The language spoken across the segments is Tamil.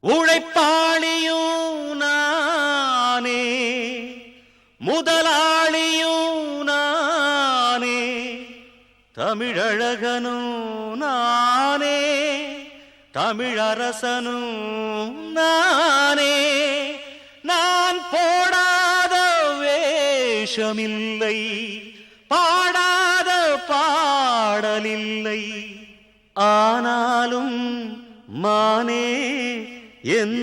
உழைப்பாளியும் நானே, முதலாளியும் நானே, தமிழழகனும் நானே, தமிழரசனும் நானே. நான் போடாத வேஷமில்லை, பாடாத பாடலில்லை. ஆனாலும் மானே என்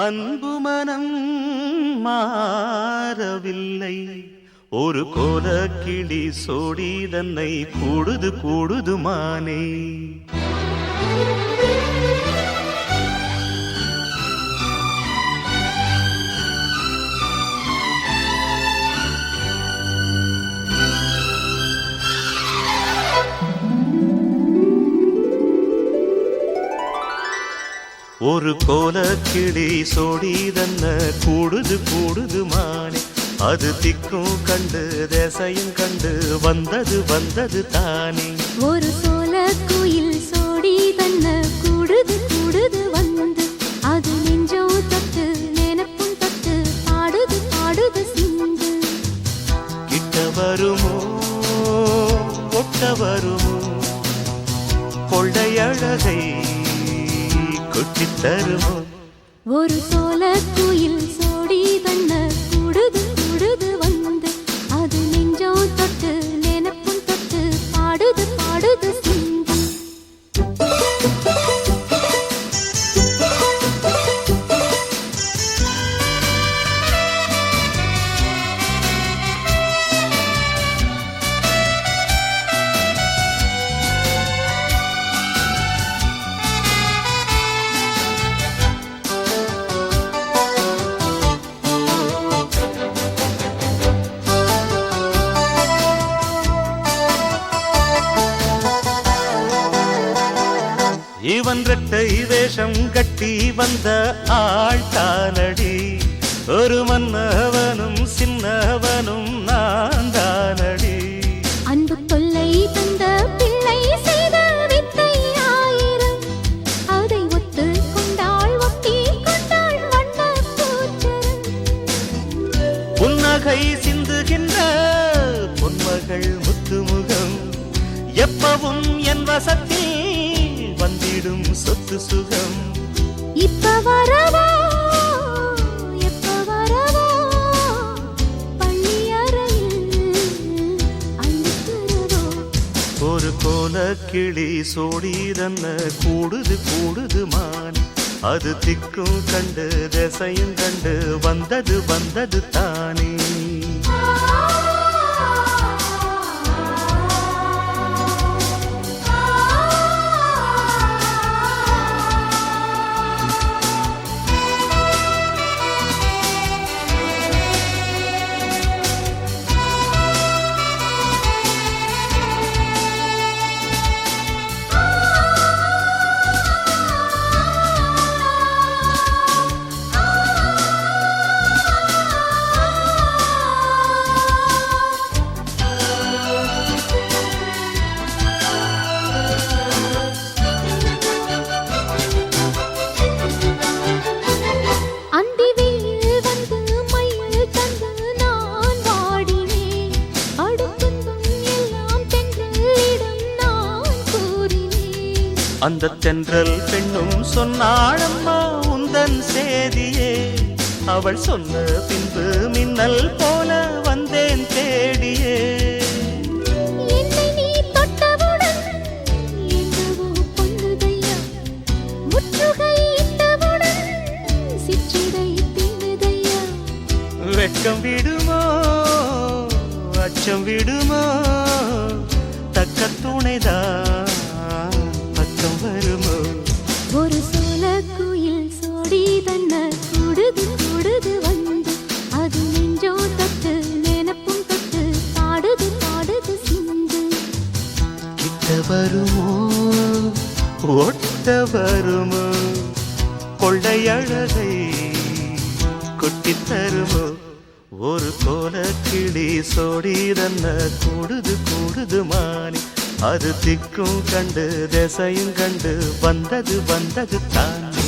அன்பு மனம் மாறவில்லை. ஒரு கோலக்கிளி சோடி தன்னை கூடுது கூடுது மானே. ஒரு கோலக்கிளி சோடி தன்ன கூடுது கூடுது மானே. அது திக்கும் கண்டு தேசையும் கண்டு வந்தது வந்தது தானே. ஒரு சோலக்குயில் சோடி தன்ன கூடுது கூடுது வந்து அது நெஞ்சோ தொட்டு நினைப்பும் தொட்டு பாடுது பாடுது சிந்து. கிட்ட வருமோ ஒட்ட வருமோ கொள்ளையழகை கொட்டி தருமோ. ஒரு சோலக்குயில் சோடி தன்ன கூடுது கூடுது வந்து அது நெஞ்சோ தொட்டு நினைப்பும் தொட்டு பாடுது பாடுது சிந்து. இவன் ரெட்டை வேஷம் கட்டி வந்த ஆழ்த்தானடி. ஒரு மன்னவனும் சின்னவனும் நான் தானடி. அன்பு தொல்லை தந்த பிள்ளை செய்த வித்தை ஆயிரம் அதை ஒத்து கொண்டாள் ஒட்டி கொண்டாள் வண்ண பூச்சரம். புன்னகை சிந்துகின்ற பொன்மகள் முத்துமுகம் எப்பவும் என் வசத்தில் வந்திடும் சொத்து சுகம். இப்ப வரவா எப்ப வரவா பள்ளி அறையில் அழுத்துறவோ. ஒரு கோலக்கிளி சோடி தன்ன கூடுது கூடுது மான். அது திக்கும் கண்டு திசையும் கண்டு வந்தது வந்தது தானே. அந்த தென்றல் பெண்ணும் சொன்னாளம்மா உந்தன் சேதியே. அவள் சொன்ன பின்பு மின்னல் போல வந்தேன் தேடியே. என்னை நீ தொட்டவுடன் என்னவோ பொன்னுதையா, முற்றுகையிட்டவுடன் சிற்றிடை தின்னுதையா. வெட்கம் விடுமோ அச்சம் விடுமோ தக்க துணைதான் பக்கம் வருமோ. ஒரு சோலக்குயில் சோடி தன்ன கூடுது கூடுது வந்து அது நெஞ்சோ தொட்டு நினைப்பும் தொட்டு பாடுது பாடுது சிந்து. கிட்ட வருமோ ஒட்ட வருமோ கொள்ளையழகை கொட்டி தருமோ. ஒரு கோலக்கிளி சோடி தன்ன கூடுது கூடுது மானி. அது திக்கும் கண்டு திசையும் கண்டு வந்தது வந்தது தானே.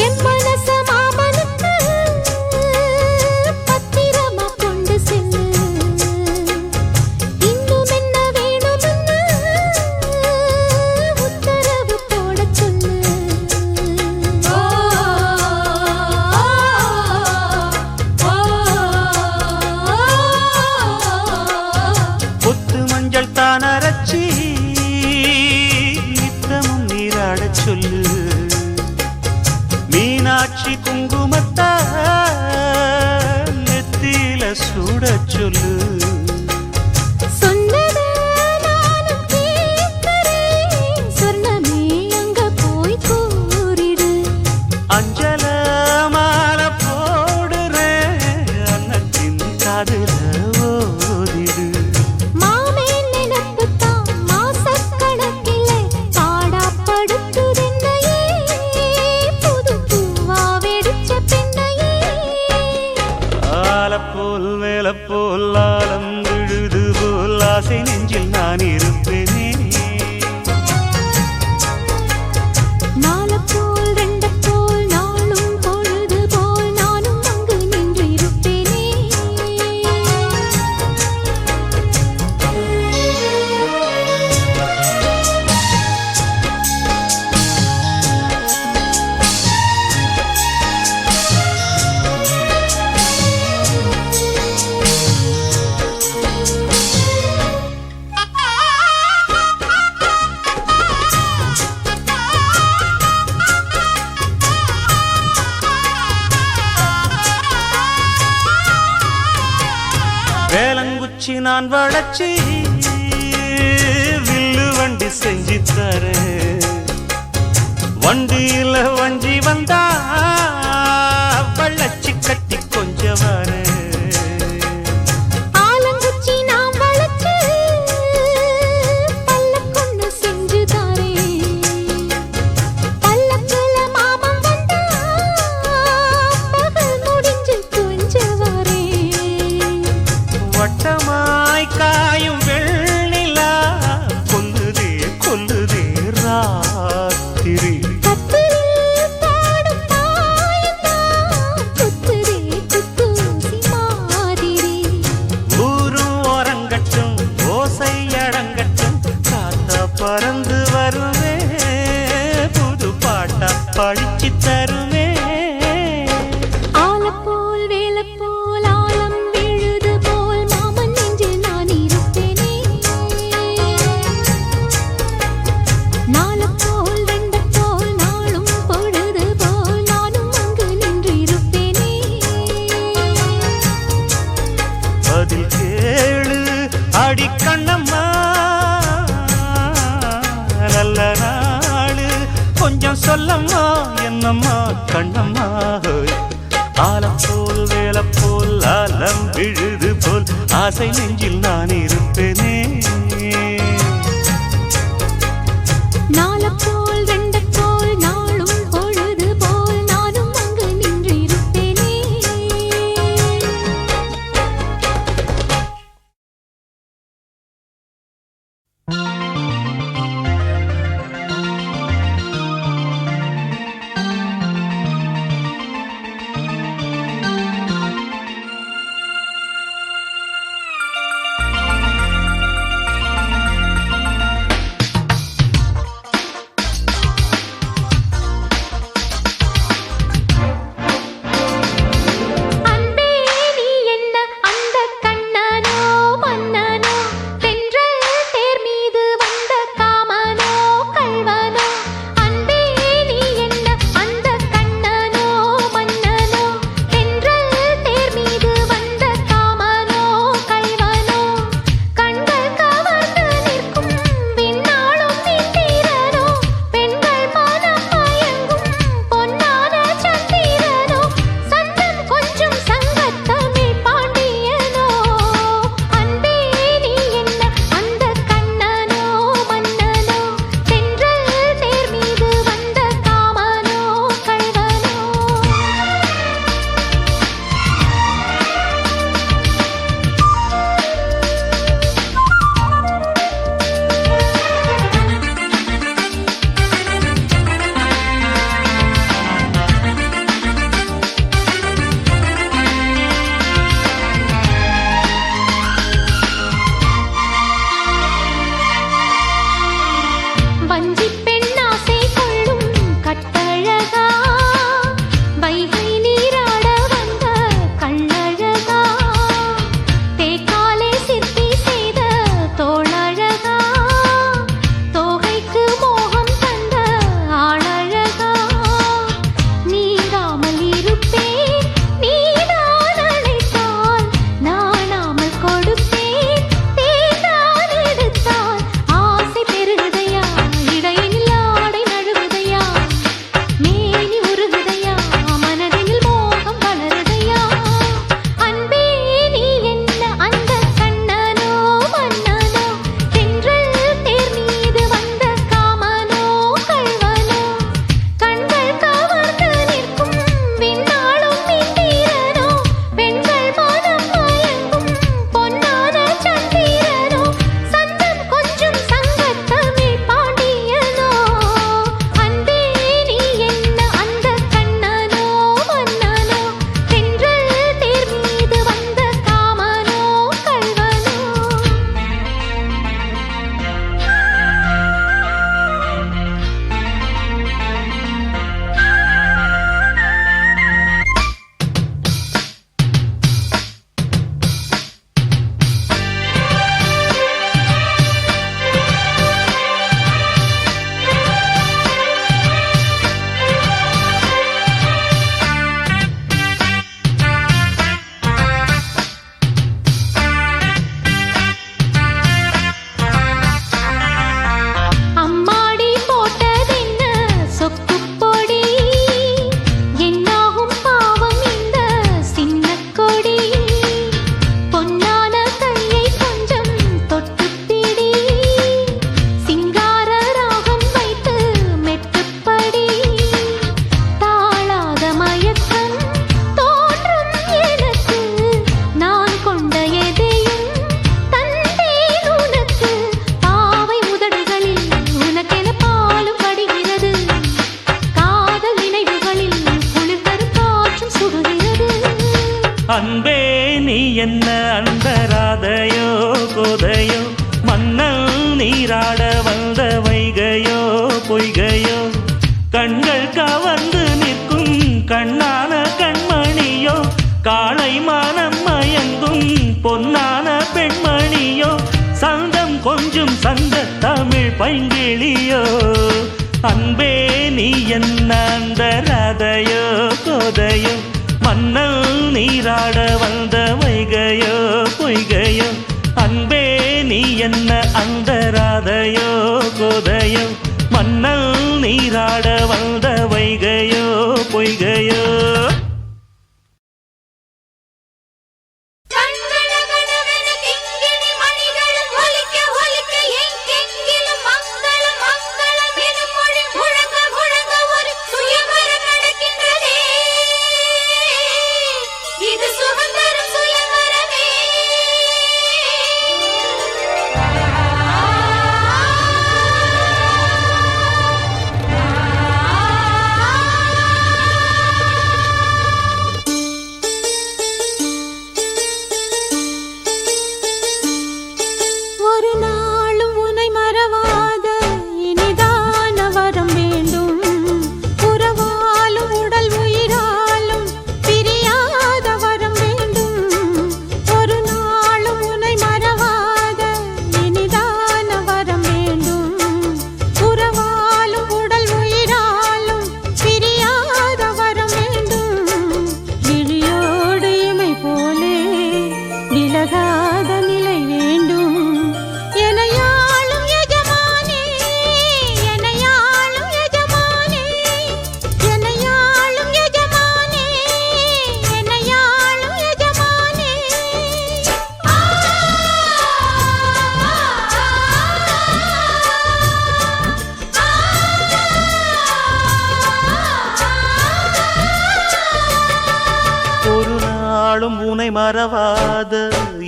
என் மனச மாமனுக்கு பத்திரமா கொண்டு செல்லு. இன்னும் என்ன வேணும்னு உத்தரவு போடச் சொல்லு. கொத்து மஞ்சள் தான் அரைச்சி நித்தமும் நீராடச் சொல்லு. மீனாட்சி குங்குமத்தா நெத்தியில சூடச் சொல்லு. சொன்னத நானும் கேட்கிறேன். சொர்ணமே அங்க போய் கூறிடு. அஞ்சல மாலை போடுறேன் அன்னத்தின் காதுல ஓதிடு. மாமே நினைப்புத்தான் மாசக்கணக்கிலே பாடாப்படுத்துதென்னையே. புது பூவா வெடிச்ச பெண்ணையே. ஆலப்போல் மேலப்போல் ஆலம் விழுது போல் ஆசை நெஞ்சில் நான் இருப்பேனே. நாலப்போல் ரெண்டப்போல் நாளும் பொழுது போல் நானும் அங்கு நின்று இருப்பேனே. வேலங்குச்சி நான் வளச்சி வில்லு வண்டி செஞ்சு தரேன். வண்டியில வஞ்சி வந்தா வள்ளச்சி கட்டி கொஞ்சம் வரேன். ஆலங்குச்சி நாம் வளச்சு பல்லக்கொன்னு செஞ்சு தாரேன். பல்லக்குல மாமன் வந்தா பகல் முடிஞ்சு கொஞ்சம் வரேன். வட்டமாய் காயும் வெள்ளிலா கொல்லுதே கொல்லுதே ராத்திரி. கத்திரில் பாடும் தாயந்தான் குத்துதே குத்தூசி மாதிரி. ஊரும் ஓரங்கட்டும் ஓசை அடங்கட்டும் காத்தா பறந்து வருவே புது பாட்டா படிச்சு தருவே. ஆலப்போல் வேலப்போல் ஆலம் விழுது போல் மாமன் நெஞ்சில் நான் இருப்பேனே. நாலப்போல் ரெண்டப்போல் நாளும் பொழுது போல் நானும் அங்கு நின்று இருப்பேனே. பதில் கேளு அடிக்கண்ணம்மா நல்ல நாளு கொஞ்சம் சொல்லம்மா என்னம்மா கண்ணம்மா. ஆலப்போல் வேலப்போல் ஆலம் விழுது போல் ஆசை நெஞ்சில் நான் இருப்பேனே. நாலப்போல் ரெண்டப்போல் நாளும் பொழுது போல் நானும் அங்கு நின்று இருப்பேனே. அன்பே நீ என்ன அந்தராதையோ கோதையோ மன்னல் நீராட வந்த வைகையோ பொய்கையோ கண்கள் கவர்ந்து நிற்கும் கண்ணான கண்மணியோ காளை மனம் மயங்கும் பொன்னான பெண்மணியோ சந்தம் கொஞ்சம் சந்த தமிழ் பைங்கிளியோ அன்பே நீ என்ன அந்தராதையோ கோதையோ மன்னல் நீராட வந்த வைகையோ பொய்கையோ அன்பே நீ என்ன அந்தராதையோ கோதையோ மன்னல் நீராட வந்த வைகையோ பொய்கையோ உனை மறவாத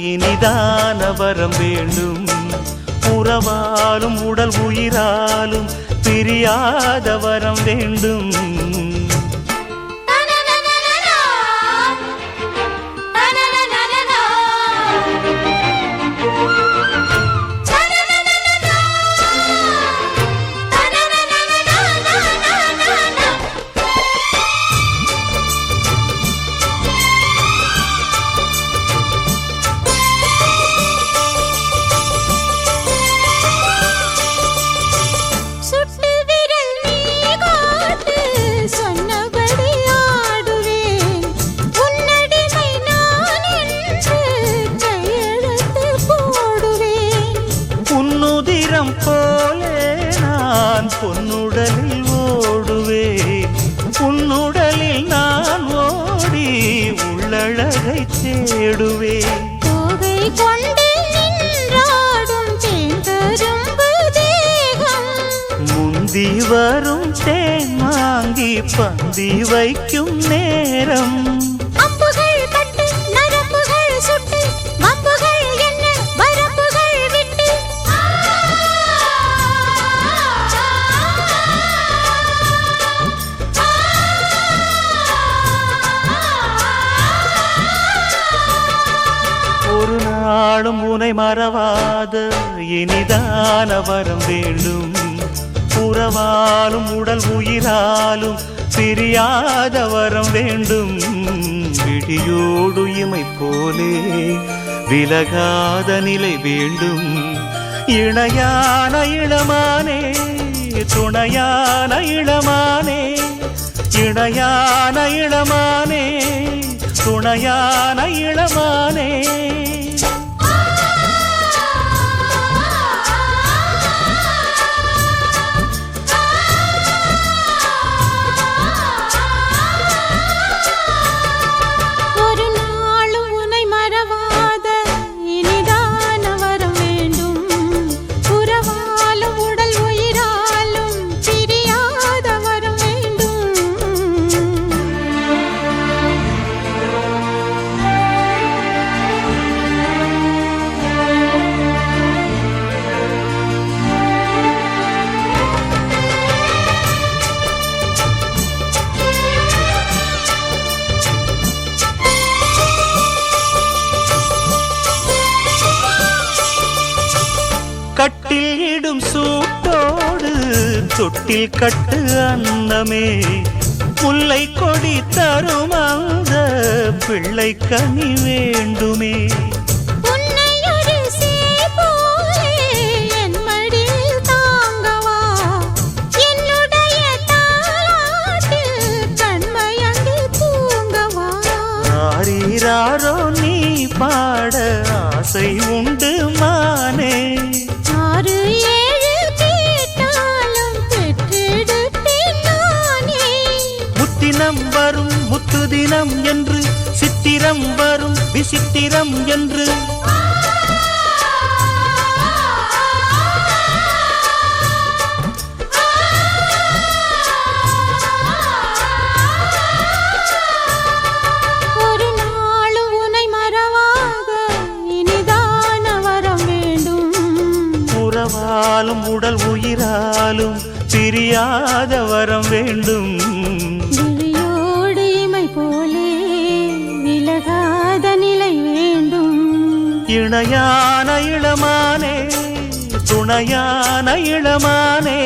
இனிதான வரம் வேண்டும் உறவாலும் உடல் உயிராலும் பிரியாத வரம் வேண்டும் போலே நான் பொன்னுடலில் ஓடுவேன் உன்னுடலில் நான் ஓடி உள்ளழகை தேடுவேன் தோகை கொண்டு நின்றாடும் தேங்கரும்பு தேகம் முந்தி வரும் தேன் வாங்கி பந்தி வைக்கும் நேரம் நாளும் உனை மறவாத இனிதான வரம் வேண்டும் உறவாலும் உடல் உயிராலும் பிரியாத வரம் வேண்டும் விடியோடு இமை போலே விலகாத நிலை வேண்டும் இணையான இளமானே துணையான இளமானே இணையான இளமானே துணையான இளமானே தொட்டில் கட்டு அன்னமே முல்லை கொடி தரும் அந்த பிள்ளை கனி வேண்டுமே. ஆரீராரோ நீ பாட ஆசை உண்டு மானே. 6 7 கேட்டாலும் பெற்றெடுத்தேன் நானே. முத்தினம் வரும் முத்து தினம் என்று சித்திரம் வரும் விசித்திரம் என்று உடல் உயிராலும் பிரியாத வரம் வேண்டும். விழியோடு இமை போலே விலகாத நிலை வேண்டும். இணையான இளமானே துணையான இளமானே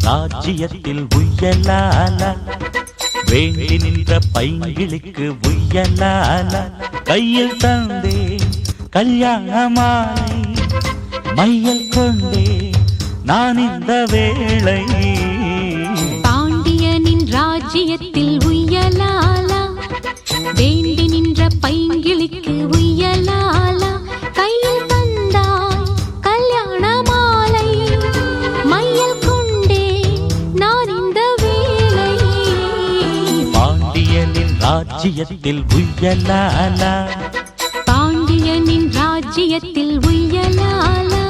ராஜ்யத்தில் உய்யலால வேண்டி நின்ற பைங்கிளுக்கு உய்யலால கையில் தந்தே கல்யாண மாலை மையல் கொண்டே நான் இந்த வேளை. பாண்டியனின் ராஜ்யத்தில் உய்யலாலா வேண்டி நின்ற பைங்கிளுக்கு உய்யலாலா கையில் தந்தாய் கல்யாண மாலை மையல் கொண்டே நான் இந்த வேளை. பாண்டியனின் ராஜ்யத்தில் உய்யலாலா பாண்டியனின் ராஜ்யத்தில் உய்யலாலா.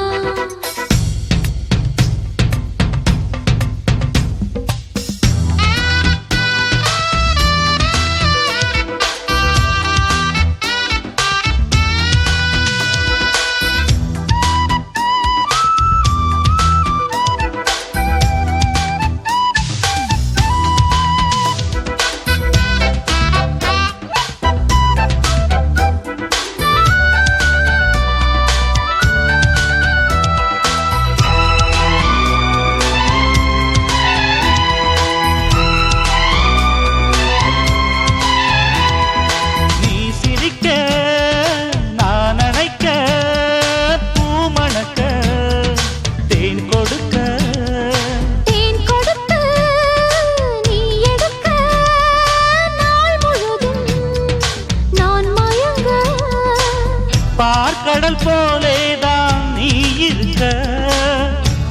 கடல் போலேதான் நீ இருக்க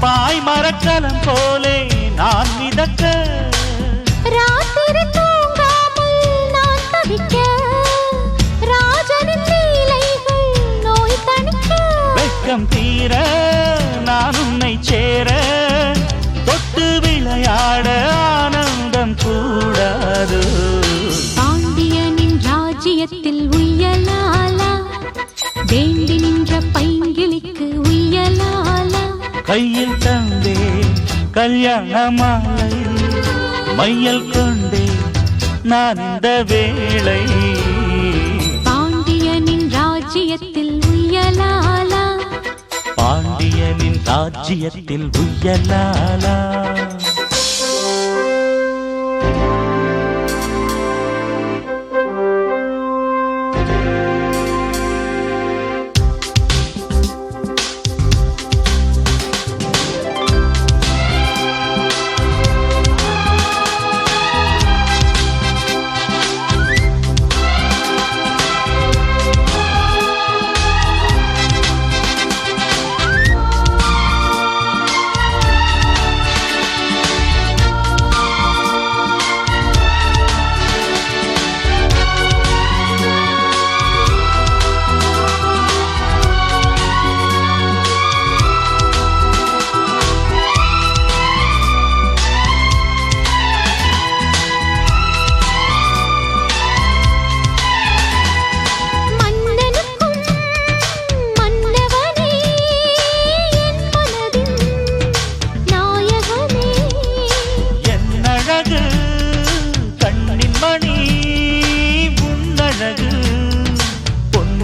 பாய் மரக்கலம் போலே நான் மிதக்க. ராத்திரி தூங்காமல் நான் தவிக்க ராஜனின் லீலைகள் நோய் தணிக்க. வெட்கம் தீர நான் உன்னை சேர தொட்டு விளையாட ஆனந்தம் கூடாது. பாண்டியனின் ராஜ்யத்தில் உய்யலாலா வேண்டி நின்ற பைங்கிளிக்கு உய்யலாலா கையில் தந்தே கல்யாண மாலை மையல் கொண்டே நான் இந்த வேளை. பாண்டியனின் ராஜ்யத்தில் உய்யலாலா பாண்டியனின் ராஜ்யத்தில் உய்யலாலா.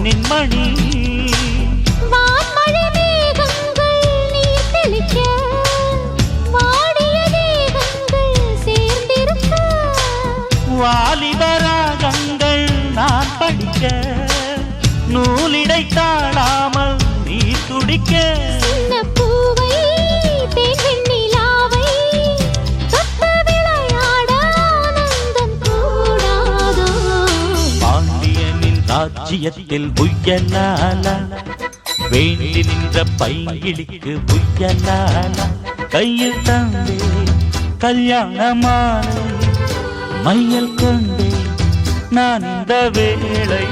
பொன்னின் மணி வான்மழை மேகங்கள் நீர் தெளிக்க வாடிய தேகங்கள் சேர்ந்திருக்க வாலிபராகங்கள் நான் படிக்க நூலிடை தாழாமல் நீ துடிக்க சின்ன பூவை தேன் வெண்ணிலாவை தொட்டு விளையாட ஆனந்தம் கூடாதோ பாண்டியனின் ராஜ்யத்தில் புயலாலா வேண்டி நின்ற பைங்கிளிக்கு புயலாலா கையில் தந்தே கல்யாண மாலை மையல் கொண்டே நான் இந்த வேளை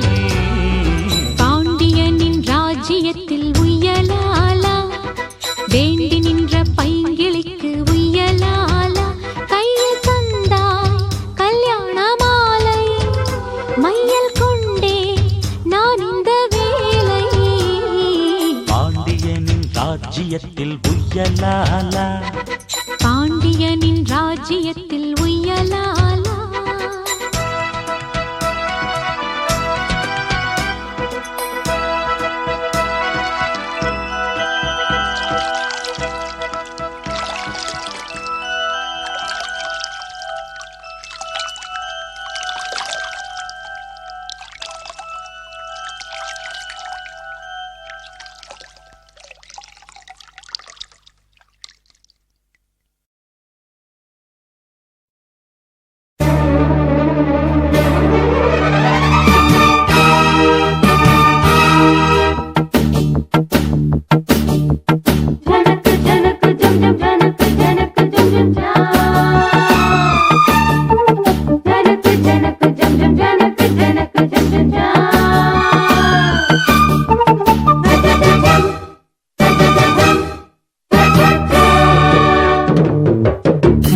பாண்டியனின் ராஜ்யத்தில் உய்யலாலா வேண்டி நின்ற பைங்கிளிக்கு உய்யலாலா கையில் தந்தாய் கல்யாண மாலை மையல் கொண்டே நான் இந்த வேளை பாண்டியனின் ராஜ்யத்தில் உய்யலாலா பாண்டியனின் ராஜ்யத்தில் உய்யலாலா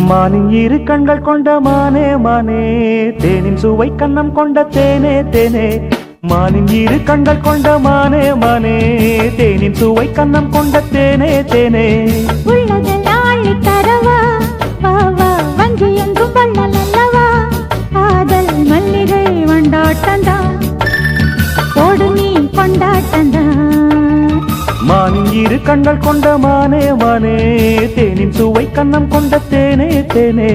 மானின் இரு கண்கள் கொண்ட மானே மானே தேனின் சுவை கண்ணம் கொண்ட தேனே தேனே மானின் இரு கண்கள் கொண்ட மானே மானே தேனின் சுவை கண்ணம் கொண்ட தேனே தேனே உள்ளதெல்லாம் தரவா வா வா வங்கி எங்கும் வள்ளல் அல்லவா காதல் மல்லிகை வண்டாட்டந்தான் போடு நீ கொண்டாட்டந்தான் மானின் இரு கண்கள் கொண்ட மானே மானே தேனின் சுவை கண்ணம் கொண்ட தேனே தேனே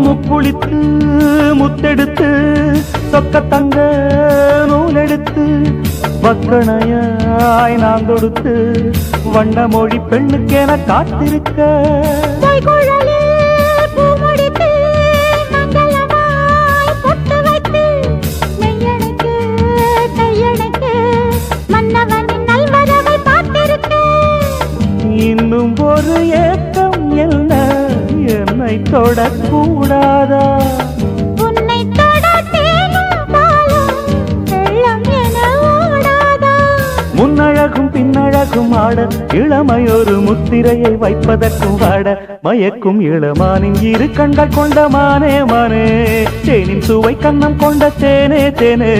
முக்குளித்து முத்தெடுத்து சொக்க தங்க நூலெடுத்து வக்கணையாய் நான் தொடுத்து வண்ண மொழி பெண்ணுக்கென காத்திருக்க இன்னும் ஒரு ஏக்கம் என்ன என்னை தொடக்கூடாதா உன்னை தொட தேனும் பாலும் வெள்ளம் என ஓடாதா முன்னழகும் பின்னழகும் ஆட இளமையொரு முத்திரையை வைப்பதற்கும் வாட மயக்கும் இளமானின் இரு கண்கள் கொண்ட மானே மானே தேனின் சுவை கண்ணம் கொண்ட தேனே தேனே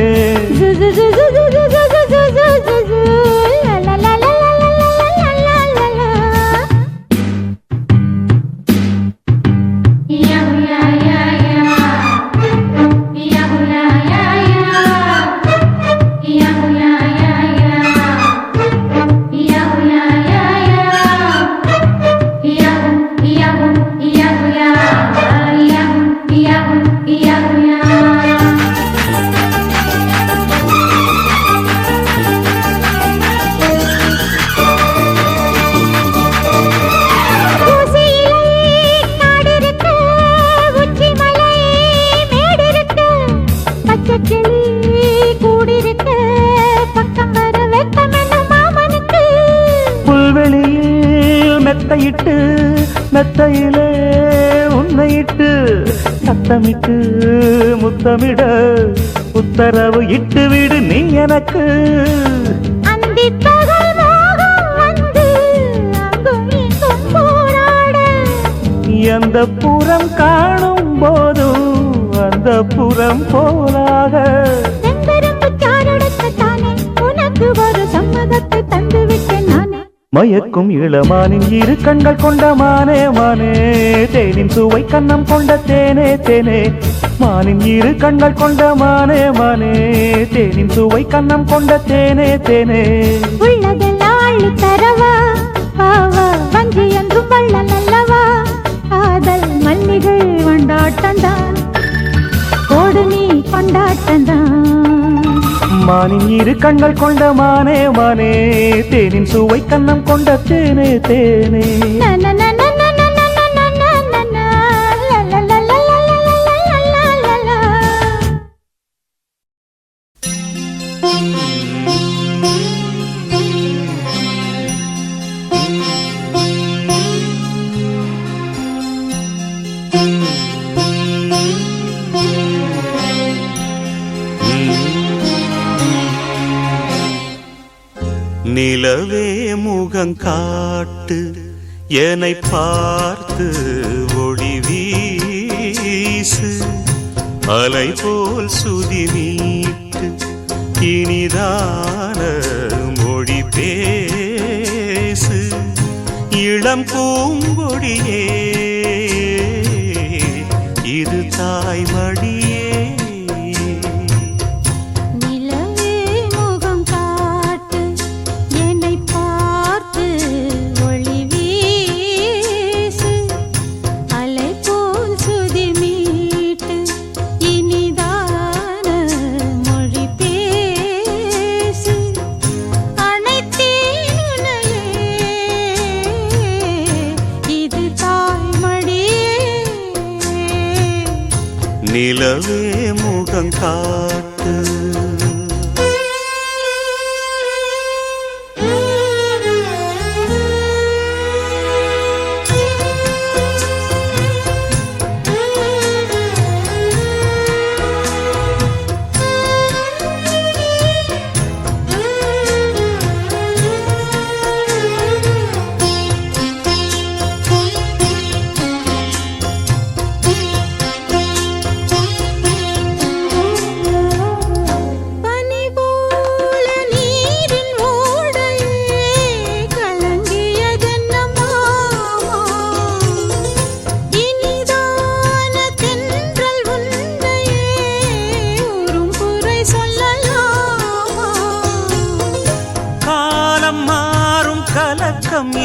மெத்தையிட்டு மெத்தையிலே உன்னையிட்டு சத்தமிட்டு முத்தமிட உத்தரவு இட்டு விடு நீ எனக்கு. அந்திப் பகல் மோகம் வந்து அங்கும் இங்கும் போராட, எந்த புறம் காணும் போதும் அந்த புறம் போலாக செந்தரும்பு சாரடத்தானே உனக்கு ஒரு சம்மதத்தை தந்து விட்டேன் நானே. மயக்கும் இளமானின் இரு கண்கள் கொண்ட மானே மானே, தேனின் சுவை கண்ணம் கொண்ட தேனே தேனே. மானின் இரு கண்கள் கொண்ட மானே மானே, தேனின் சுவை கண்ணம் கொண்ட தேனே தேனே. உள்ளதெல்லாம் அள்ளி தரவா வா வா, வஞ்சி என்றும் வள்ளல் அல்லவா. காதல் மல்லிகை கொண்டாட்டந்தான், கோடு நீ கொண்டாட்டந்தான். மானின் இரு கண்கள் கொண்ட மானே மானே, தேனின் சுவை கண்ணம் கொண்ட தேனே தேனே. நிலவே முகம் காட்டு என்னை பார்த்து ஒளி வீசு, அலை போல் சுதி மீட்டு இனிதான மொழி பேசு. இளம் பூங்கொடியே இது தாய்மடியே. நிலவே முகம் காட்டு.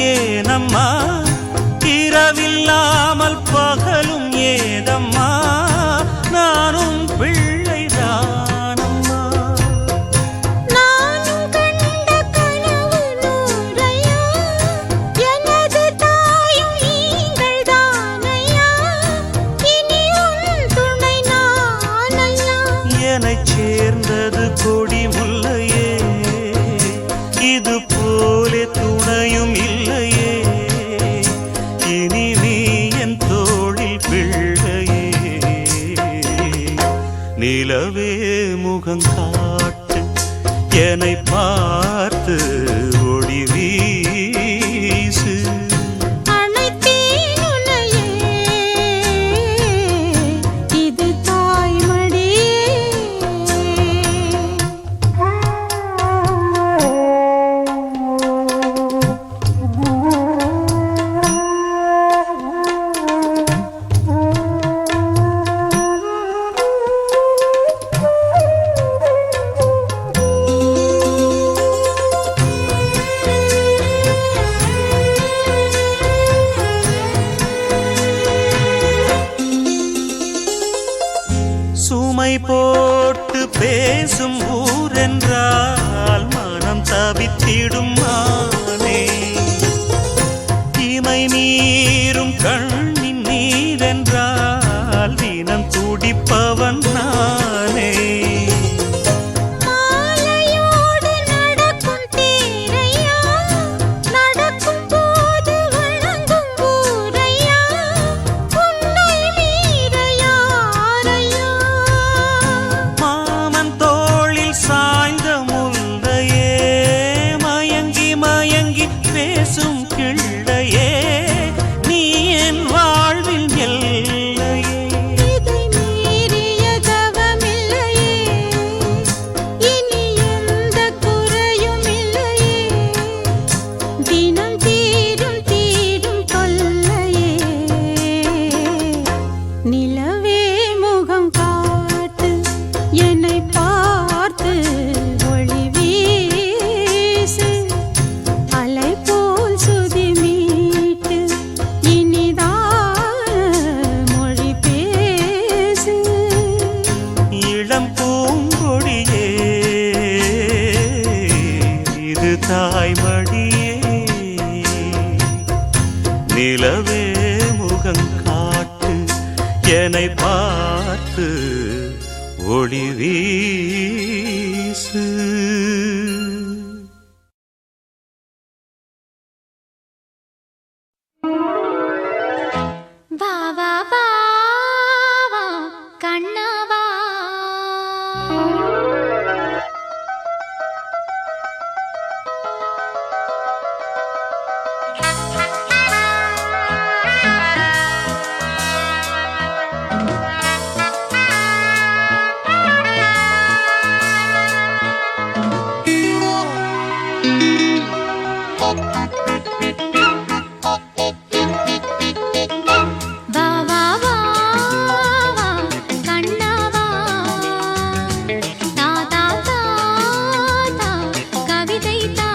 ஏனம்மா இரவில்லாமல் பகலும் ஏதம்மா, நானும் பிள்ளைதானம்மா. நானும் கண்ட கனவு நூறையா, எனது தாயும் நீங்கள் தானையா. இனி உன் துணை நானையா. என்னைச் சேர்ந்தது கொடி முல்லையே, இது போலே துணையும் இல்லையே. இனி நீ என் தோளில் பிள்ளையே. நிலவே முகம் காட்டு என்னை பார்த்து ஒளி வீசு. அனைத்தேன் உன்னையே, இது தாய்மடியே. சுமை போட்டு பேசும் ஊரென்றால் மனம் தவித்திடும் மானே. இமை மீறும் கண்ணின் நீரென்றால் தினம் துடிப்பவன் நானே. மாலையோடு நடக்கும் தேரையா, நடக்கும் போது வணங்கும் உன்னை பார்த்து ஒளி வீசு அலை போல் சுதி மீட்டு இனிதான மொழி பேசு இளம் பூங்கொடியே இது தாய்மடியே நிலவே முகம் காட்டு என்னை பார்த்து ஒளி வீசு. வா வா வா வா கண்ணவா வா வா வா வா கண்ணவா தா தா தா தா கவிதை தா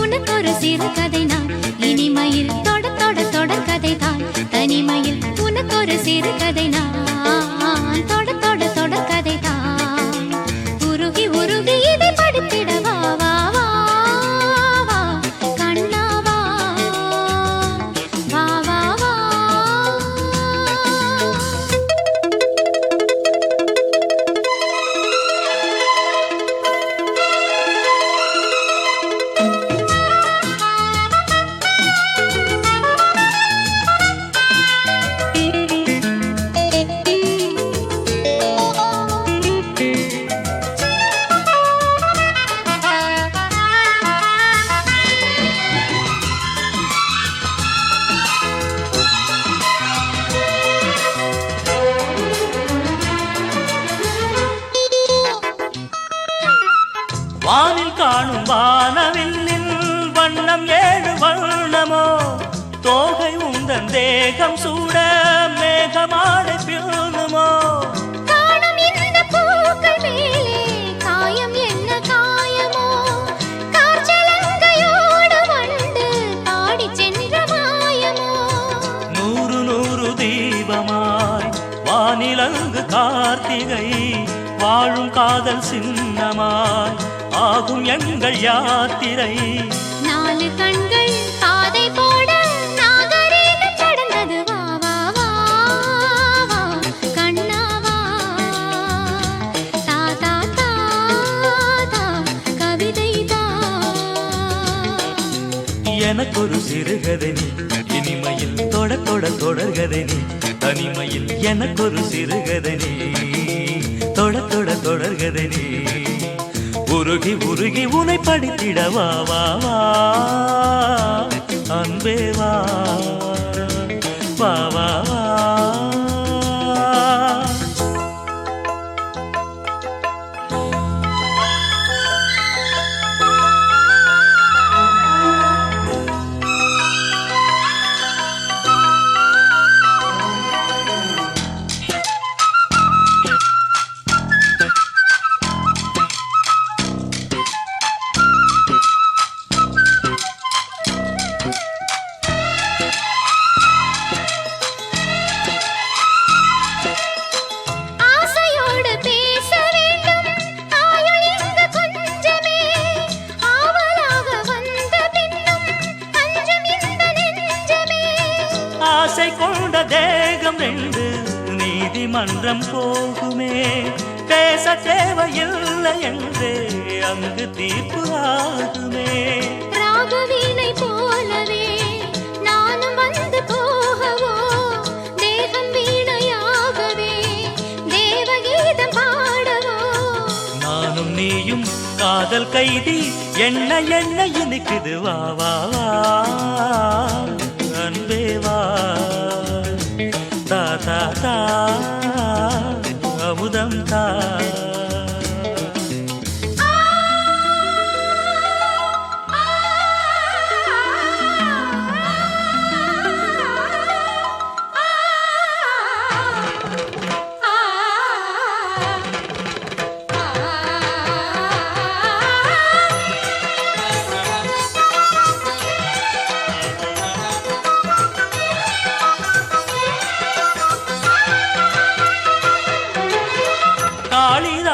உனக்கு ஒரு சிறு கதை நான் இனிமையில் தொட தொட தொடர் கதை தான் தனிமையில் உனக்கு ஒரு சிறு கதை நான் தொட தொட தொடர் கதை தான் உருகி உருகி இதை படித்திட வா வா வா வா கண்ணவா வா வா வா வானில் காணும் வானவில்லின் வண்ணம் ஏழு வண்ணமோ தோகை உந்தன் தேகம் சூட மேகமாடை பின்னுமோ காணும் இந்த பூக்கள் மேலே காயம் என்ன காயமோ காற்றலங்கையோடு வண்டு பாடிச் சென்ற மாயமோ நூறு நூறு தீபமாய் வானிலங்கு கார்த்திகை வாழும் காதல் சின்னமாய் ஆகும் எங்கள் யாத்திரை நாலு கண்கள் பாதை போட நாகரீகம் கடந்தது வா வா வா வா கண்ணவா தா தா தா தா கவிதை தா எனக்கொரு சிறுகதை நீ இனிமையில் தொட தொட தொடர்கதை நீ தனிமையில் எனக்கொரு சிறுகதை நீ தொட தொட தொடர்கதை நீ உருகி உருகி உனை படித்திட வா வா வா அன்பே வா வா வா வா ஆசையோடு பேச வேண்டும் ஆயுள் இங்கு கொஞ்சமே ஆவலாக வந்த பின்னும் அஞ்சம் இந்த நெஞ்சமே ஆசை கொண்ட தேகம் ரெண்டு நீதிமன்றம் போகுமே பேச தேவையில்லை என்றே அங்கு தீர்ப்பு ஆகுமே ராகவீணை போலவே நானும் வந்து போகவோ தேகம் வீணையாகவே தேவகீதம் பாடவோ நானும் நீயும் காதல் கைதி என்ன என்ன இனிக்குது வா வா வா அன்பே வா தா தா தா அமுதம் தா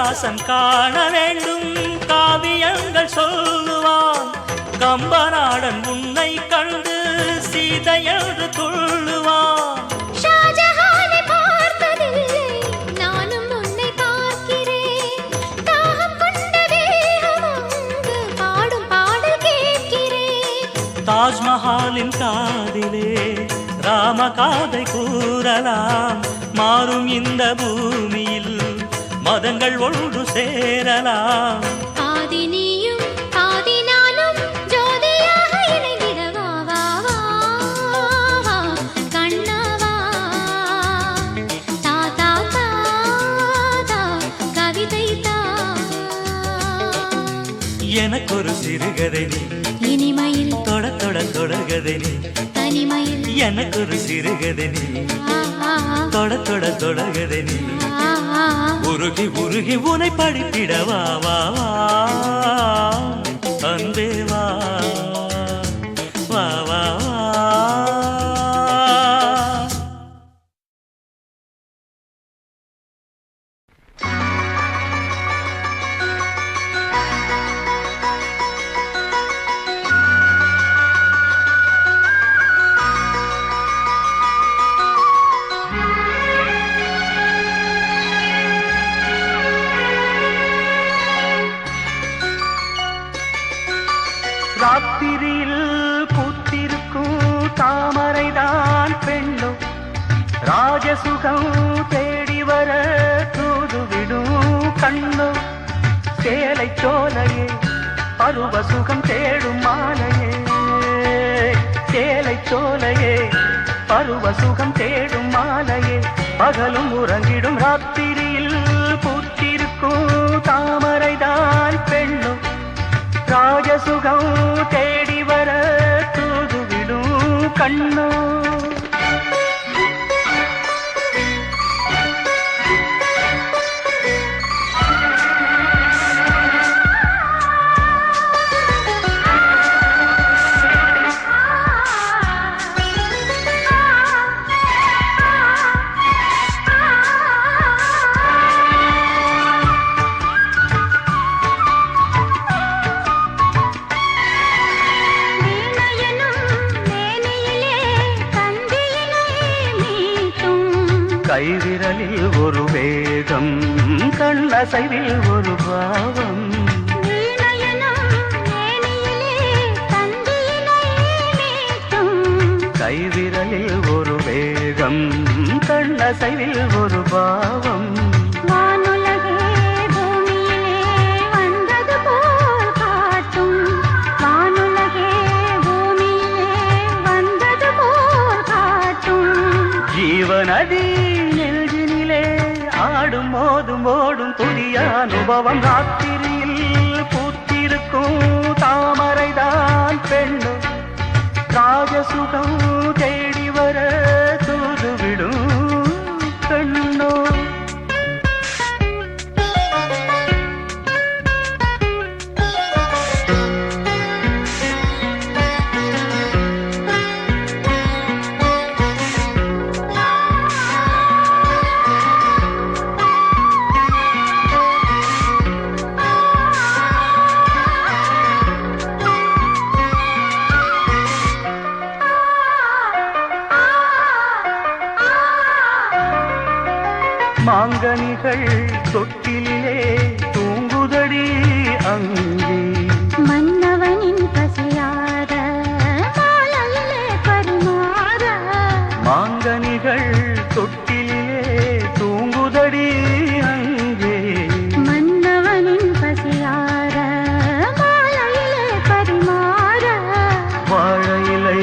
கண்ணதாசன் காண வேண்டும் காவியங்கள் சொல்லுவான். கம்பநாடன் உன்னை கண்டு சீதையென்று துள்ளுவான். ஷாஜஹானை பார்த்ததில்லை, நானும் உன்னை பார்க்கிறேன். தாகம் கொண்ட வேகம் அங்கு பாடும் பாடல் கேட்கிறேன். தாஜ்மஹாலின் காதிலே ராம காதை கூறலாம். மாறும் இந்த பூமியில் மதங்கள் ஒன்று சேரலாம். பாதி நீயும் பாதி நானும் ஜோதியாக இணைந்திடவா வா வா வா கண்ணவா. தா தா தா தா கவிதை தா. எனக்கொரு சிறுகதை நீ இனிமையில் தொட தொட தொடர்கதை நீ. தனிமையில் எனக்கொரு சிறுகதை நீ தொட தொட தொடர்கதை நீ. உருகி உருகி உனை படித்திடவா வா வா அன்பே வா வா வா வா. ராத்திரியில் பூத்திருக்கும் தாமரைதான் பெண்ணோ, ராஜசுகம் தேடி வர தூதுவிடும் கண்ணோ. சேலை சோலையே பருவ சுகம் தேடும் மாலையே, சேலை சோலையே பருவ சுகம் தேடும் மாலையே. பகலும் உறங்கிடும் ராத்திரியில் பூத்திருக்கும் தாமரைதான் பெண்ணோ, ராஜசுகம் தேடி வர தூதுவிடும் கண்ணோ. கைவிரலில் ஒரு வேகம், கண்ணசைவில் ஒரு பாவம். கைவிரலில் ஒரு வேகம், கண்ணசைவில் ஒரு பாவம். ஜீவநதி நெஞ்சினிலே ஆடும் மோதும் ஓடும் புதிய அனுபவம். ராத்திரியில் பூத்திருக்கும் தாமரைதான் பெண்ணோ, ராஜசுகம் தேடி வர தூதுவிடும் கண்ணோ. மாங்கனிகள் தொட்டிலே தூங்குதடி அங்கே, மன்னவனின் பசியார மாலையிலே பரிமாற. மாங்கனிகள் தொட்டிலே தூங்குதடி அங்கே, மன்னவனின் பசியார மாலையிலே பரிமாற. வாழையிலை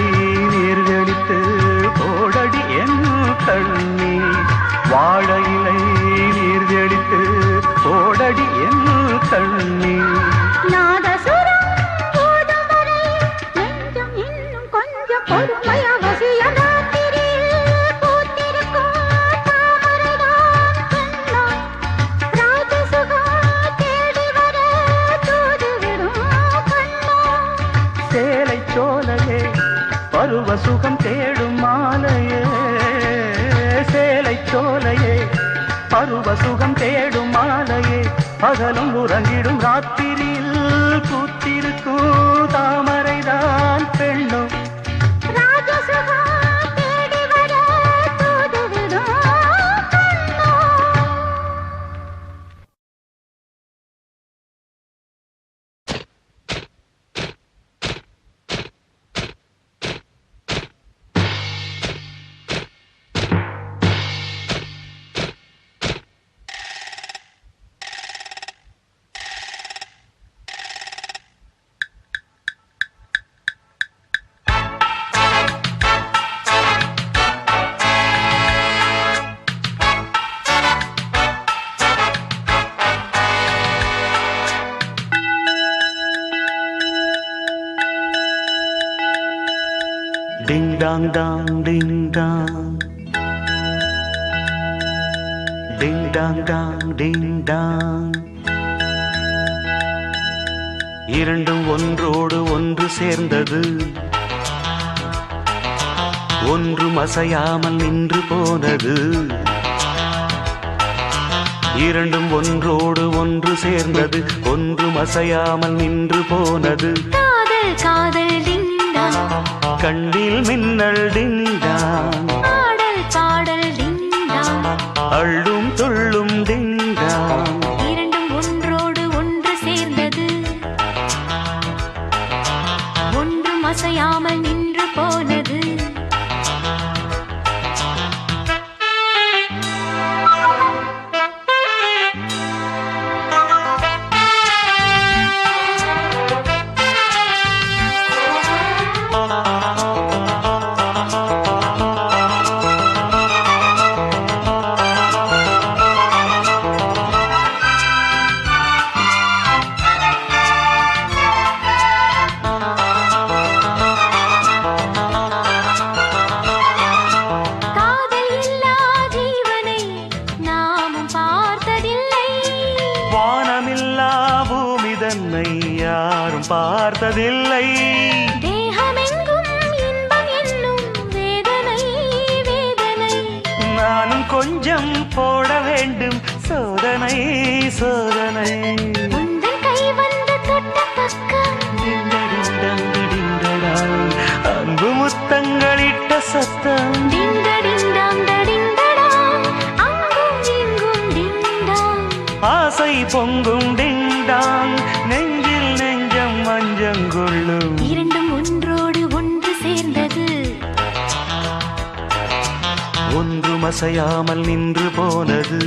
நீர்களித்து போடடி என் கண்ணே, வாழையிலை நீர்களித்து போடடி என் கண்ணே. நாதசுரம் போதும் வரை நெஞ்சம் இன்னும் கொஞ்சம் பொறுமைய வசிய. ராத்திரியில் பூத்திருக்கும் தாமரைதான் பெண்ணோ, ராஜசுகம் தேடி வர தூதுவிடும் கண்ணோ. சேலை சோலையே பருவ சுகம் தேடும் மாலையே, சேலை சோலையே பருவ சுகம் தேடும் மாலையே. பகலும் உறங்கிடும் ராத்திரியில் பூத்திருக்கும் தாமரைதான் பெண்ணும். Ding dong dong ding dong, ding dong dong ding dong. இரண்டும் ஒன்றோடு ஒன்று சேர்ந்தது, ஒன்றும் அசையாமல் நின்று போனது. இரண்டும் ஒன்றோடு ஒன்று சேர்ந்தது, ஒன்றும் அசையாமல் நின்று போனது. காதல் காதல் டிங்டாங், கண்ணில் மின்னல் டிங்டாங், பாடல் பாடல் டிங்டாங், அள்ளும் துள்ளும் டிங்டாங். இரண்டும் ஒன்றோடு ஒன்று சேர்ந்தது, ஒன்றும் அசையாமல் நின்று போனது. யாரும் பார்த்ததில்லை. தேகமெங்கும் இன்பம் என்னும் வேதனை வேதனை. நானும் கொஞ்சம் போட வேண்டும் சோதனை சோதனை. உந்தன் கை வந்து தொட்ட பக்கம் அன்பு முத்தங்களிட்ட சத்தம். ஆசை பொங்கும் டிங்டாங், நெஞ்சில் நெஞ்சம் மஞ்சங்கொள்ளும். இரண்டும் ஒன்றோடு ஒன்று சேர்ந்தது, ஒன்றும் அசையாமல் நின்று போனது.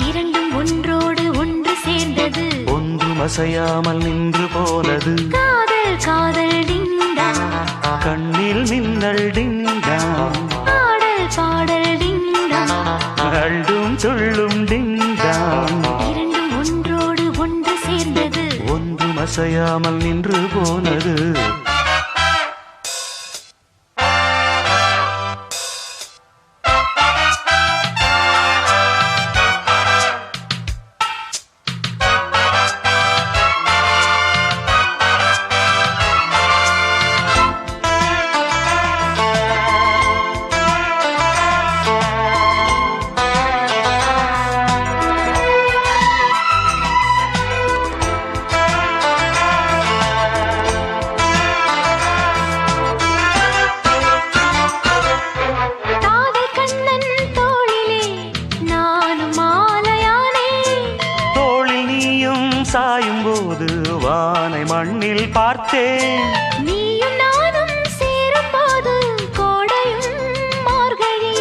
இரண்டும் ஒன்றோடு ஒன்று சேர்ந்தது, ஒன்றும் அசையாமல் நின்று போனது. காதல் காதல் டிங்டாங், கண்ணில் மின்னல் டிங்டாங், பாடல் பாடல் டிங்டாங், அள்ளும் துள்ளும் டிங்டாங். இரண்டும் ஒன்றோடு ஒன்று சேர்ந்தது, ஒன்றும் அசையாமல் நின்று போனது. சாயும் போது வானை மண்ணில் பார்த்தேன். நீயும் நானும் சேரும் போது கோடையும் மார்கழி.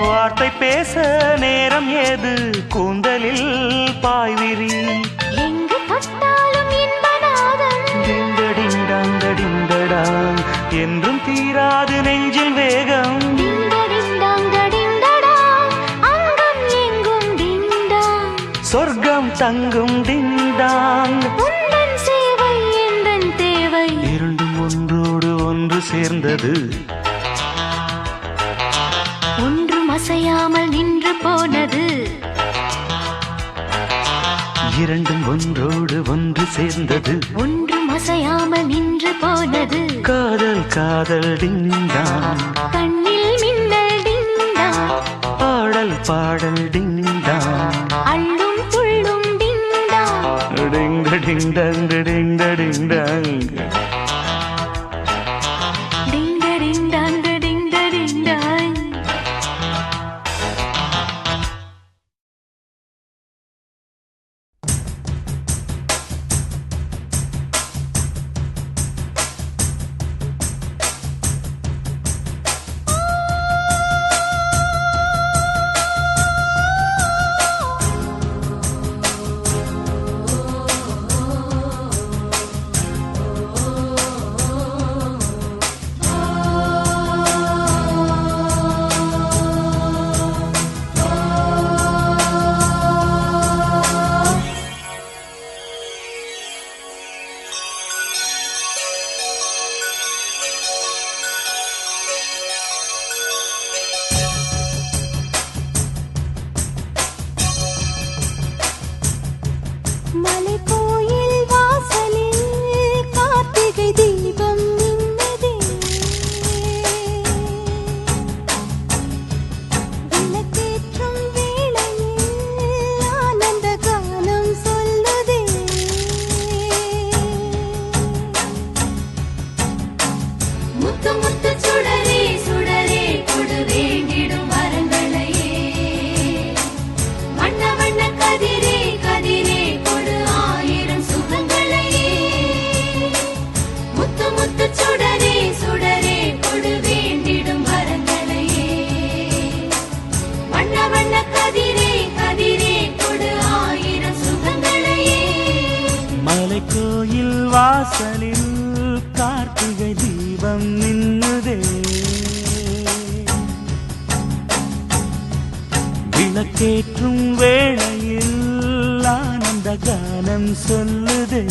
வார்த்தை பேச நேரம் ஏது கூந்தலில் பாய்விரி. எங்கு பட்டாலும் இன்பநாதம் டிண்டடிண்டாங் என்றும் தீராது நெஞ்சில் வேகம். சொர்க்கம் தங்கும் டிங்டாங், உந்தன் சேவை எந்தன் தேவை. இரண்டும் ஒன்றோடு ஒன்று சேர்ந்தது, ஒன்றும் அசையாமல் நின்று போனது. இரண்டும் ஒன்றோடு ஒன்று சேர்ந்தது, ஒன்றும் அசையாமல் நின்று போனது. காதல் காதல் டிங்டாங், கண்ணில் மின்னல் டிங்டாங், பாடல் ஆடல் பாடல் டிங்கா அள்ளும் துள்ளும் டிண்டா டிங்க டிங் டங் டிங் டிங் டங் டிங்க டிங் டங் டிங் டிங் டங். மலைக்கோயில் வாசலில் கார்த்திகை தீபம் மின்னுதே. விளக்கேற்றும் வேளையில் ஆனந்த கானம் சொல்லுதே. முத்து முத்து சுடரே சுடரே கொடு வேண்டிடும் வரங்களையே. வண்ண வண்ண கதிரே கதிரே கொடு ஆயிரம் சுகங்களையே. முத்து முத்து சுடரே சுடரே கொடு வேண்டிடும் வரங்களையே. வண்ண வண்ண கதிரே கதிரே கொடு ஆயிரம் சுகங்களையே. மலைக்கோயில் வாசலில் கார்த்திகை தீபம் நின்னுதே. விளக்கேற்றும் வேளையில் ஆனந்த கானம் சொல்லுதே.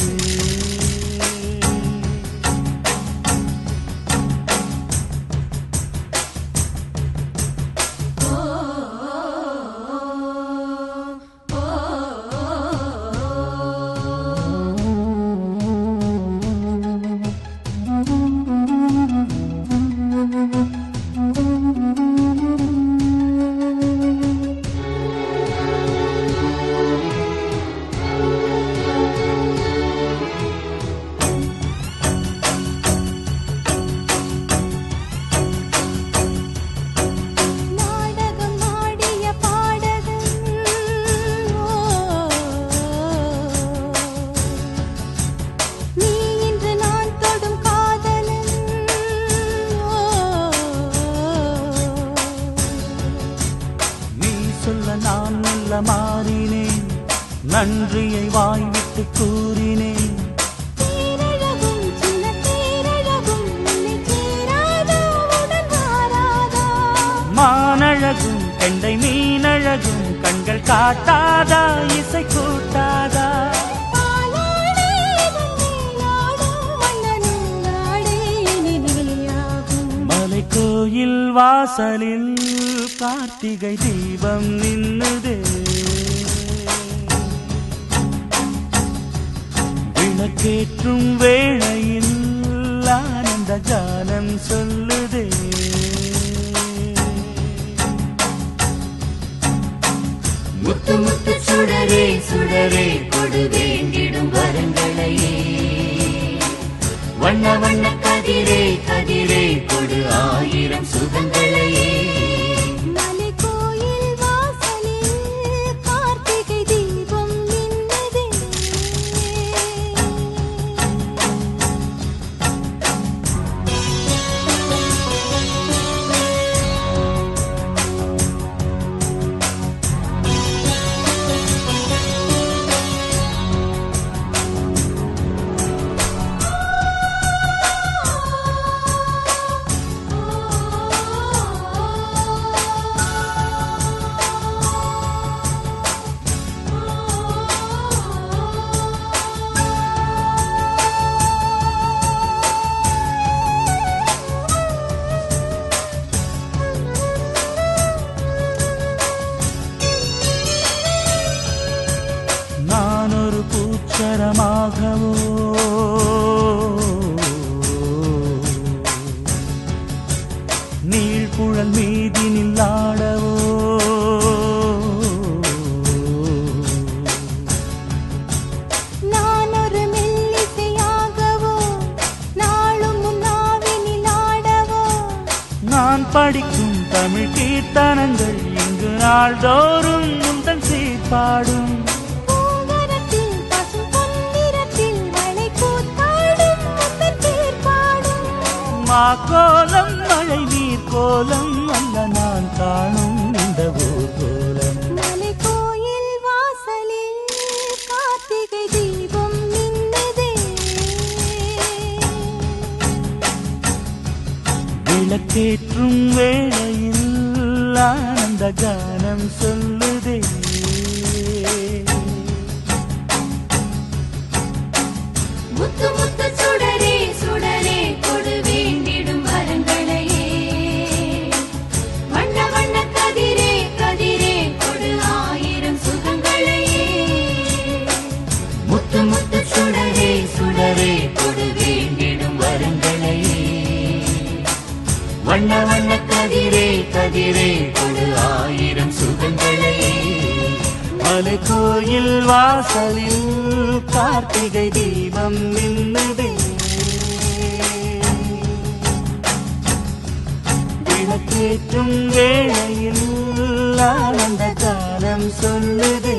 நாடகம் ஆடிய பாடகன் நீ இன்று நான் தொடும் காதலன். நீ சொல்ல நான் மெல்ல மாறினேன், நன்றியை வாய்விட்டு கூறினேன். தேரழகும் சின்ன தேரழகும் உன்னை சேராதா உடன் வாராதா. மானழகும் கெண்டை மீனழகும் கண்கள் காட்டாதா இசை கூட்டாதா. பாலாடே வந்தேனாடும் மன்னனும் நாடே இனி நீயாகும். மலைக்கோயில் வாசலில் கார்த்திகை தீபம் நின்னுதே. விளக்கேற்றும் வேளையில் ஆனந்த கானம் சொல்லுதே. முத்து முத்து சுடரே சுடரே கொடு வேண்டிடும் வரங்களையே. வண்ண வண்ண கதிரே கதிரே கொடு ஆயிரம் சுகங்களையே. மலைக்கோயில் வாசலில் கார்த்திகை தீபம் மின்னுதே. பூச்சரமாகவோ நீழ்குழல் மீதினில் ஆடவோ பாடும் பூங்கரத்தில் பசும் பொன்னிறத்தில் வளை கூத்தாடும் முத்தன் பேர் பாடும் மாக்கோலம் மழை நீர் கோலம் அல்ல நான் காணும் இந்த ஊர்கோலம். மலை கோயில் வாசலில் கார்த்திகை தீபம் நின்னதே விளக்கேற்றும் வேளையில் ஆனந்த கானம் சொல்லுதே. முத்து முத்து சுடரே சுடரே கொடு வேண்டிடும் வரங்களையே வண்ண வண்ண கதிரே கதிரே கொடு ஆயிரம் சுகங்களையே முத்து முத்து சுடரே சுடரே கொடு வேண்டிடும் வரங்களையே வண்ண வண்ண கதிரே கதிரே கொடு ஆயிரம் சுகங்களையே. மலை கோயில் வாசலில் கார்த்திகை தீபம் நின்னுதே. விளக்கேற்றும் வேளையில் ஆனந்த காலம் சொல்லுதே.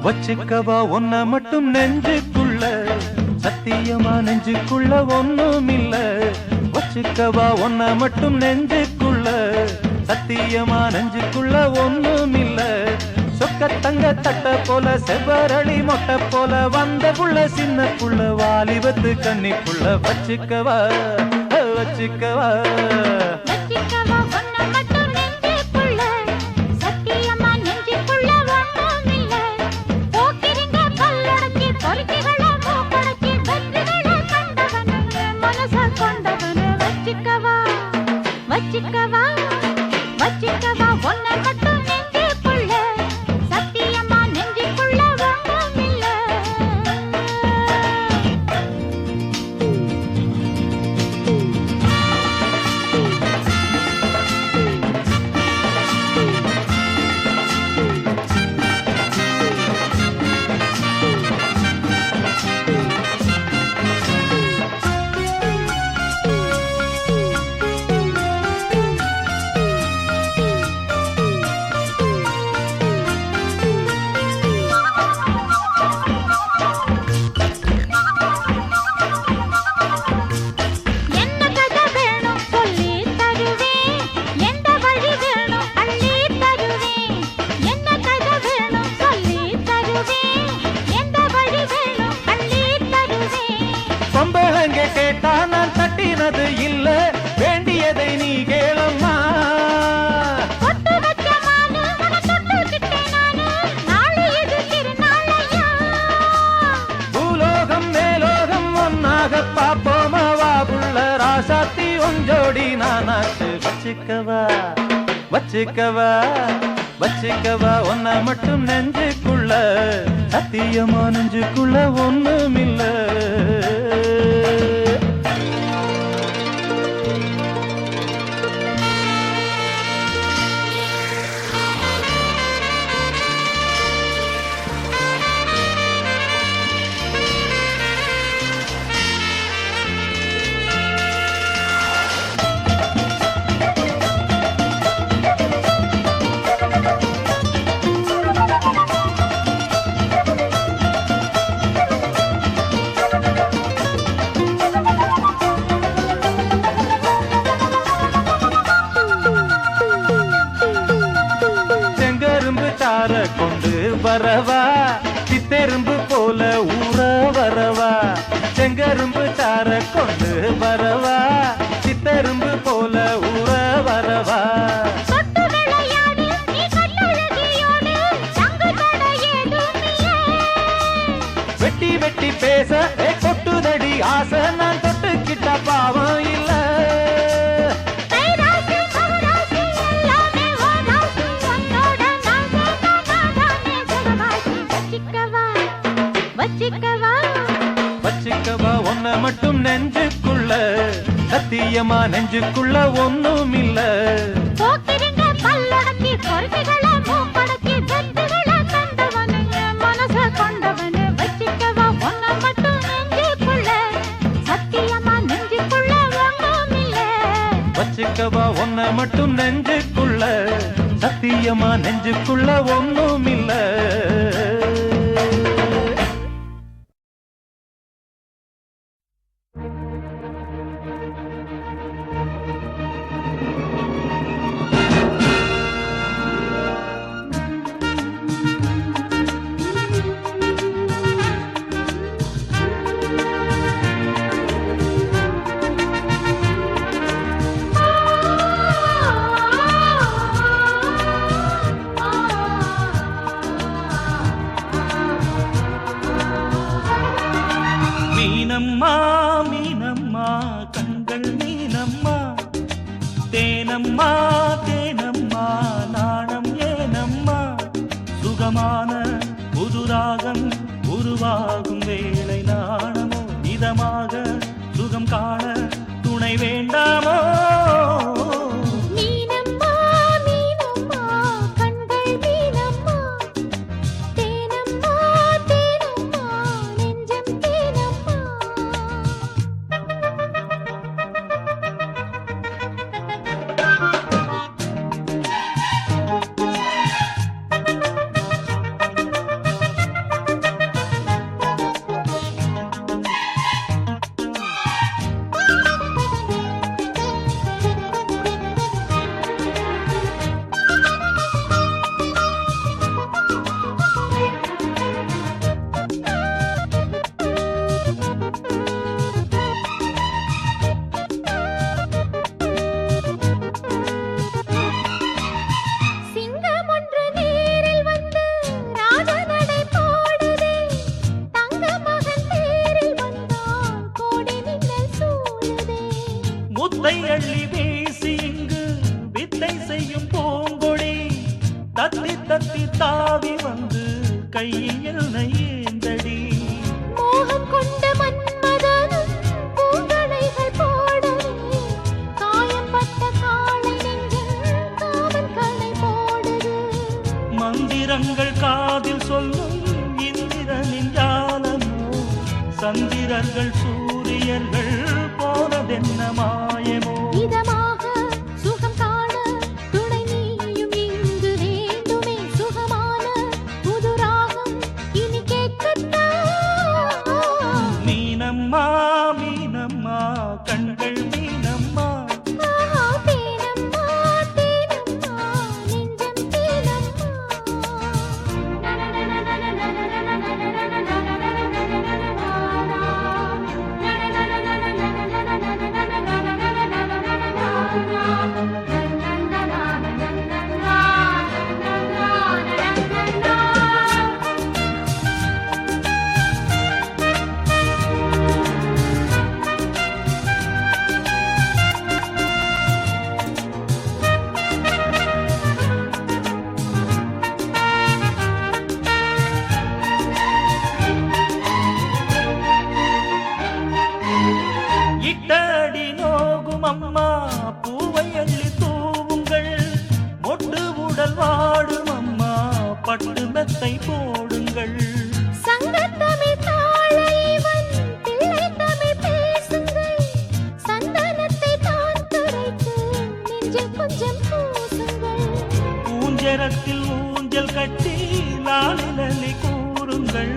வச்சுக்கவா ஒன்ன மட்டும் நெஞ்சுக்குள்ள சத்தியமா நெஞ்சுக்குள்ள ஒண்ணும் இல்ல. வச்சுக்கவா ஒன்ன மட்டும் நெஞ்சுக்குள்ள சத்தியமா நெஞ்சுக்குள்ள ஒண்ணும் இல்ல. சொக்க தங்க தட்ட போல செவ்வரளி மொட்டை போல வந்த புள்ள சின்ன புள்ள வாலிபத்து கண்ணிக்குள்ள வச்சுக்கவா வச்சுக்கவா வச்சிக்கவா ஒன்ன மட்டும் நெஞ்சுக்குள்ள சத்தியமா நெஞ்சுக்குள்ள ஒண்ணும் இல்ல. போக்கிரிங்க கல்லடக்கி பொறுக்கிகளை மூக்கடக்கி வெற்றிகளை கண்டவனு மனச கொண்டவனு வச்சிக்கவா வச்சிக்கவா வச்சிக்கவா ஒன்ன மட்டும் நெஞ்சுக்குள்ள சத்தியமா நெஞ்சுக்குள்ள ஒண்ணும் இல்ல. என்ன கதை வேணும் சொல்லி தருவேன் எந்த வழி வேணும் அள்ளி தருவேன். என்ன கதை வேணும் சொல்லி தருவேன் எந்த வழி வேணும் அள்ளி தருவேன். பொம்பளங்க கேட்டா நான் தட்டினது இல்ல வேண்டியதை நீ கேளம்மா. பொட்டு வச்ச மானு உன தொட்டுக்கிட்டேன் நானு நாளை இது திருநாளையா. பூலோகம் மேலோகம் ஒன்னாக பாப்போமா வா புள்ள ராசாத்தி ஒஞ்சோடி நானாச்சு. வச்சுக்கவா வச்சுக்கவா வச்சுக்கவா ஒன்ன மட்டும் நெஞ்சுக்குள்ள சத்தியமா நெஞ்சுக்குள்ள ஒண்ணும் இல்ல. வரவா சித்தெரும்பு போல ஊற வரவா செங்கரும்பு சார கொண்டு வரவா சித்தெரும்பு போல ஊற வரவா தொட்டு விளையாடு நீ சத்தியமா நெஞ்சுக்குள்ள ஒண்ணும் இல்ல. போக்கிருங்க பல்லடக்கி பொறுப்புகளை மூக்கடக்கி வெற்றிகளை தந்தவனு மனச கொண்டவனு வச்சிக்கவா ஒன்ன மட்டும் நெஞ்சுக்குள்ள சத்தியமா நெஞ்சுக்குள்ள ஒண்ணும் இல்ல. வச்சுக்கவா ஒன்ன மட்டும் நெஞ்சுக்குள்ள சத்தியமா நெஞ்சுக்குள்ள ஒண்ணும் இல்ல. மீனம்மா மீனம்மா கண்கள் மீனம்மா தேனம்மா தேனம்மா நாணம் ஏனம்மா சுகமான புதுராகம் உருவாகும் வேளை நாணமோ இதமாக சுகம் காண துணை வேண்டாமோ. மீனம்மா மீனம்மா கண்கள் மீனம்மா தேனம்மா தேனம்மா நெஞ்சம் தேனம்மா. சிங்கம் ஒன்று நேரில் வந்து ராஜநடை போடுதே தங்க மகன் தேரில் வந்தால் கோடி மின்னல் சூழுதே. முத்தை அள்ளி வீசி இங்கு வித்தை செய்யும் பூங்கொடி தத்தி தத்தி தாவி வந்து கையில் என்னை ஏந்தடி. மோகம் கொண்ட மன்மதனும் பூங்களைகள் போடவே காயம்பட்ட காளை நெஞ்சில் காமன் களை போடுது. மந்திரங்கள் காதில் சொல்லும் இந்திரனின் ஜாலமோ சந்திரர்கள் சூரியர்கள் போனதென்ன மாயமோ. இதமாக சுகம் காண துணை நீயும் இங்கு வேண்டுமே சுகமான புதுராகம் இனி கேட்கத்தான். மீனம்மா மீனம்மா கண்கள் மீனம்மா ஆஹா தேனம்மா தேனம்மா நெஞ்சம் தேனம்மா. இட்டடி நோகும் அம்மா பூவை அள்ளி தூவுங்கள் மொட்டு உடல் வாடும் அம்மா பட்டு மெத்தை போடுங்கள். சங்கத்தமிழ் தாளைவன் பிள்ளை தமிழ் பேசுங்கள் சந்தனத்தை தான் கரைத்து நெஞ்சில் கொஞ்சம் பூசுங்கள். ஊஞ்சரத்தில் ஊஞ்சல் கட்டி லாலிலி கூறுங்கள்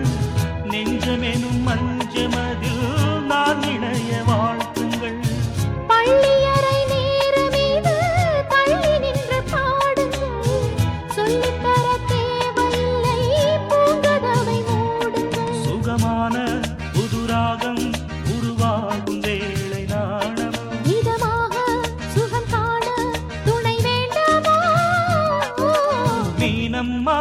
நெஞ்சமெனும் மஞ்சமதில் நான் இணைய வாழ்த்துங்கள். பள்ளியறை நேர மீது தள்ளி நின்று பாடுங்கள் சொல்லித்தர தேவையில்லை பூங்கதவை மூடுங்கள். சுகமான புதுராகம் உருவாகும் வேளை நாணமோ இதமாக சுகம் காண துணை வேண்டாமா. மீனம்மா